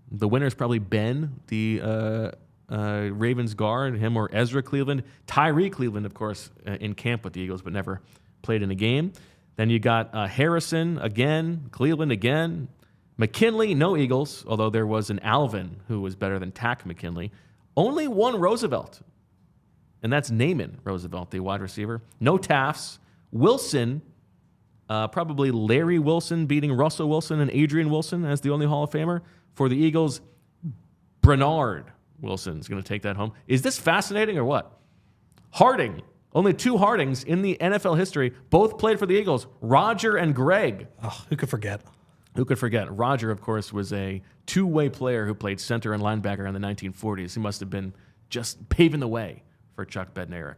the winner is probably Ben, the Ravens guard, him or Ezra Cleveland. Tyree Cleveland, of course, in camp with the Eagles, but never played in a game. Then you got Harrison again, Cleveland again. McKinley, no Eagles, although there was an Alvin who was better than Tack McKinley. Only one Roosevelt, and that's Naaman Roosevelt, the wide receiver. No Tafts. Wilson, probably Larry Wilson beating Russell Wilson and Adrian Wilson as the only Hall of Famer. For the Eagles, Bernard Wilson is going to take that home. Is this fascinating or what? Harding. Only 2 Hardings in the NFL history. Both played for the Eagles. Roger and Greg. Oh, who could forget? Who could forget? Roger, of course, was a two-way player who played center and linebacker in the 1940s. He must have been just paving the way for Chuck Bednarik.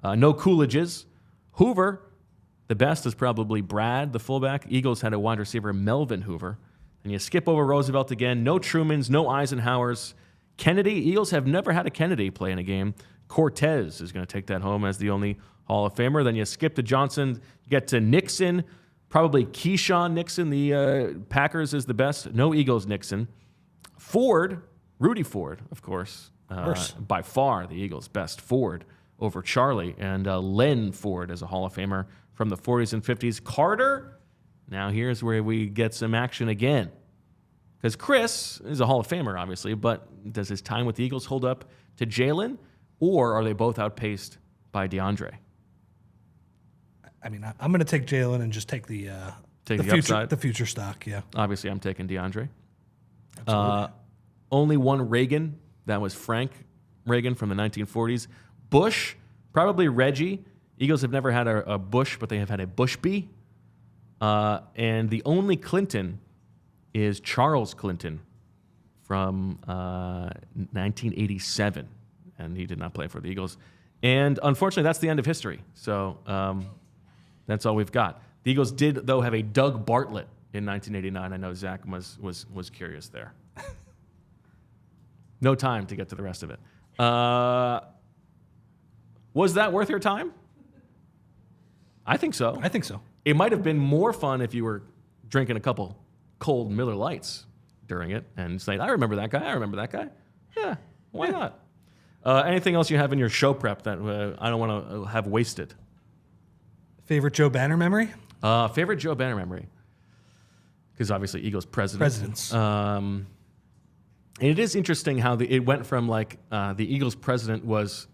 No Coolidges. Hoover, the best is probably Brad, the fullback. Eagles had a wide receiver, Melvin Hoover. And you skip over Roosevelt again. No Trumans, no Eisenhowers. Kennedy, Eagles have never had a Kennedy play in a game. Cortez is going to take that home as the only Hall of Famer. Then you skip to Johnson, you get to Nixon, probably Keyshawn Nixon. The Packers is the best. No Eagles Nixon. Ford, Rudy Ford, of course. By far the Eagles' best. Ford over Charlie. And Len Ford is a Hall of Famer from the 40s and 50s. Carter, now here's where we get some action again. Because Chris is a Hall of Famer, obviously, but does his time with the Eagles hold up to Jalen, or are they both outpaced by DeAndre? I mean, I'm going to take Jalen and just take the future stock. Yeah, obviously, I'm taking DeAndre. Absolutely. Only one Reagan. That was Frank Reagan from the 1940s. Bush, probably Reggie. Eagles have never had a Bush, but they have had a Bushby. And the only Clinton is Charles Clinton from 1987, and he did not play for the Eagles. And unfortunately, that's the end of history. So that's all we've got. The Eagles did, though, have a Doug Bartlett in 1989. I know Zach was curious there. No time to get to the rest of it. Was that worth your time? I think so. I think so. It might have been more fun if you were drinking a couple cold Miller Lights during it and saying, I remember that guy. Yeah, why not? Anything else you have in your show prep that I don't want to have wasted? Favorite Joe Banner memory? Favorite Joe Banner memory? Because obviously Eagles presidents. And it is interesting how it went from like the Eagles president was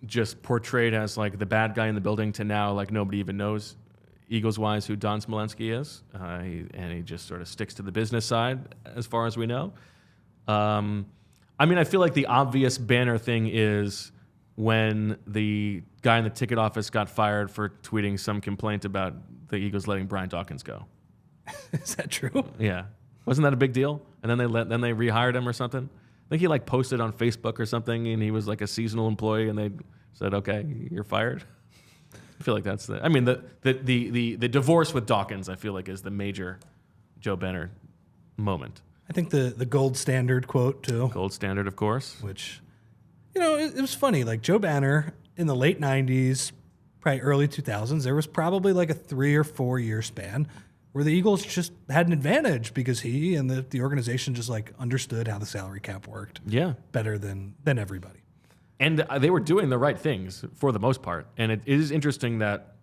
just portrayed as like the bad guy in the building to now like nobody even knows Eagles-wise who Don Smolenski is. And he just sort of sticks to the business side as far as we know. I mean, I feel like the obvious Banner thing is when the guy in the ticket office got fired for tweeting some complaint about the Eagles letting Brian Dawkins go. Is that true? Yeah. Wasn't that a big deal? And then they rehired him or something. I think he like posted on Facebook or something, and he was like a seasonal employee, and they said, "Okay, you're fired." I feel like that's the. I mean, the divorce with Dawkins, I feel like, is the major Joe Banner moment. I think the gold standard quote too. Gold standard, of course. Which, it was funny. Like Joe Banner in the late '90s, probably early 2000s, there was probably like a 3 or 4 year span where the Eagles just had an advantage because he and the organization just like understood how the salary cap worked. Yeah, better than everybody. And they were doing the right things for the most part. And it is interesting that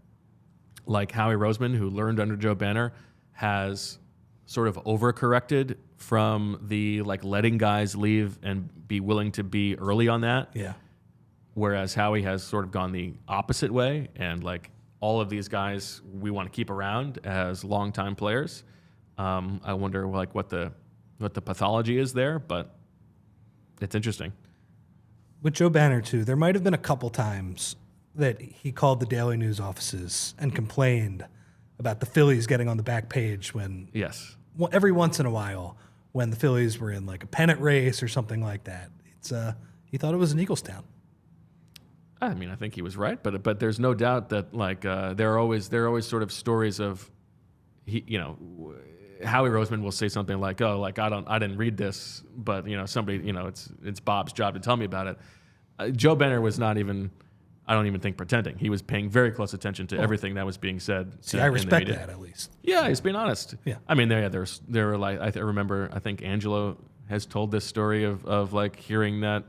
like Howie Roseman, who learned under Joe Banner, has sort of overcorrected from the like letting guys leave and be willing to be early on that. Yeah. Whereas Howie has sort of gone the opposite way and like all of these guys we want to keep around as longtime players. I wonder like what the pathology is there, but it's interesting. With Joe Banner too, there might have been a couple times that he called the Daily News offices and complained about the Phillies getting on the back page when every once in a while when the Phillies were in like a pennant race or something like that. It's he thought it was an Eagles town. I mean, I think he was right, but there's no doubt that like there are always sort of stories of Howie Roseman will say something like, "Oh, like I didn't read this, but somebody, it's Bob's job to tell me about it." Joe Banner was not even, I don't even think pretending. He was paying very close attention to everything that was being said. See, I respect that at least. Yeah, he's being honest. Yeah, I mean, there were like I remember I think Angelo has told this story of like hearing that.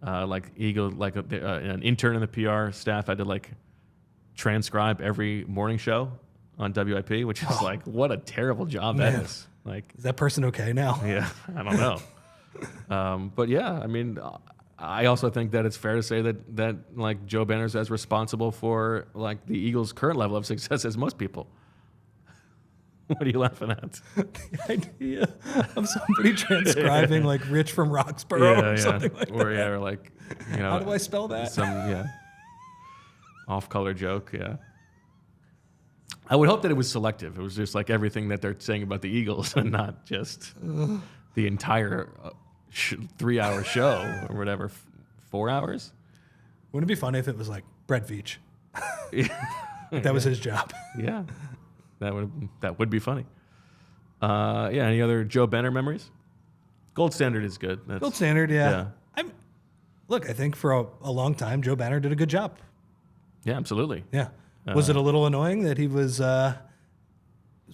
Like Eagle, like an intern in the PR staff had to like transcribe every morning show on WIP, which is like what a terrible job that is. Like, is that person okay now? Yeah, I don't know. But yeah, I mean, I also think that it's fair to say that like Joe Banner's as responsible for like the Eagles' current level of success as most people. What are you laughing at? The idea of somebody transcribing like Rich from Roxborough or something like that. Or like, how do I spell that? Some off-color joke, yeah. I would hope that it was selective. It was just like everything that they're saying about the Eagles and not just the entire 3-hour show or whatever, 4 hours. Wouldn't it be funny if it was like Brett Veach? That was his job. Yeah. That would be funny. Any other Joe Banner memories? Gold standard is good. Gold standard, yeah. Look, I think for a long time, Joe Banner did a good job. Yeah, absolutely. Yeah. Was it a little annoying that he was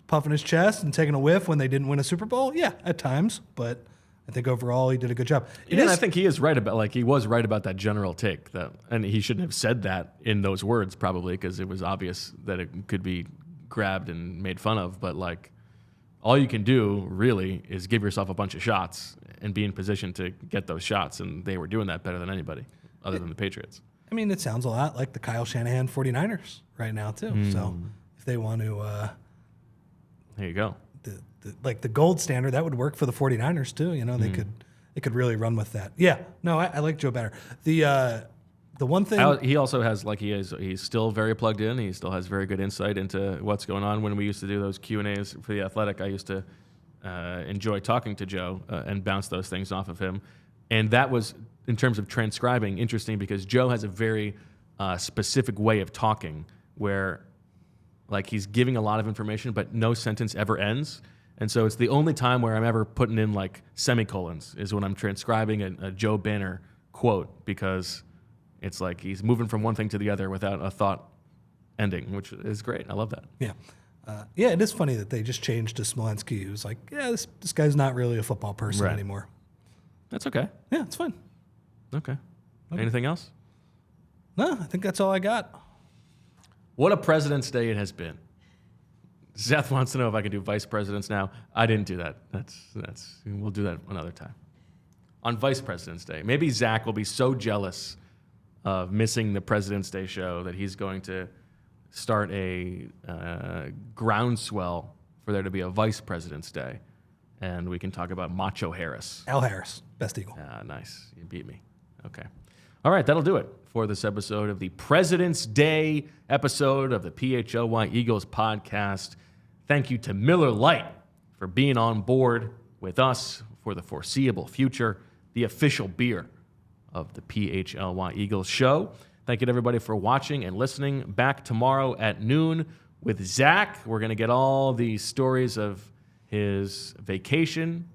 puffing his chest and taking a whiff when they didn't win a Super Bowl? Yeah, at times. But I think overall he did a good job. And I think he was right about that general take, and he shouldn't have said that in those words probably, because it was obvious that it could be grabbed and made fun of. But like, all you can do really is give yourself a bunch of shots and be in position to get those shots, and they were doing that better than anybody other than the Patriots. I mean, it sounds a lot like the Kyle Shanahan 49ers right now too. So if they want to, there you go. The gold standard, that would work for the 49ers too. You know, they could really run with that. Yeah, no, I like Joe Banner. The one thing he also has, he's still very plugged in. He still has very good insight into what's going on. When we used to do those Q&As for The Athletic, I used to enjoy talking to Joe and bounce those things off of him. And that was, in terms of transcribing, interesting because Joe has a very specific way of talking where like he's giving a lot of information, but no sentence ever ends. And so it's the only time where I'm ever putting in like semicolons is when I'm transcribing a Joe Banner quote, because it's like he's moving from one thing to the other without a thought ending, which is great. I love that. Yeah. Yeah, it is funny that they just changed to Smolenski, who's like, yeah, this guy's not really a football person anymore. That's okay. Yeah, it's fine. Okay. Anything else? No, I think that's all I got. What a President's Day it has been. Seth wants to know if I can do vice presidents now. I didn't do that. We'll do that another time. On Vice President's Day, maybe Zach will be so jealous of missing the President's Day show that he's going to start a groundswell for there to be a Vice President's Day, and we can talk about Macho Harris. Al Harris, best Eagle. Nice. You beat me. Okay. All right, that'll do it for this episode of the President's Day episode of the PHLY Eagles podcast. Thank you to Miller Lite for being on board with us for the foreseeable future, the official beer of the PHLY Eagles show. Thank you to everybody for watching and listening. Back tomorrow at noon with Zach. We're going to get all the stories of his vacation,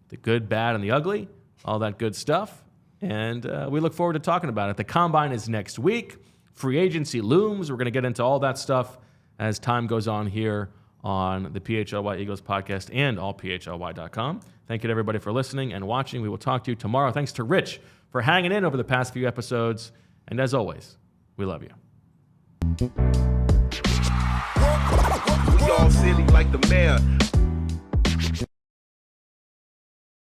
the good, bad, and the ugly, all that good stuff. And we look forward to talking about it. The Combine is next week. Free agency looms. We're going to get into all that stuff as time goes on here on the PHLY Eagles podcast and allphly.com. Thank you to everybody for listening and watching. We will talk to you tomorrow. Thanks to Rich for hanging in over the past few episodes. And as always, we love you. We all silly like the mayor.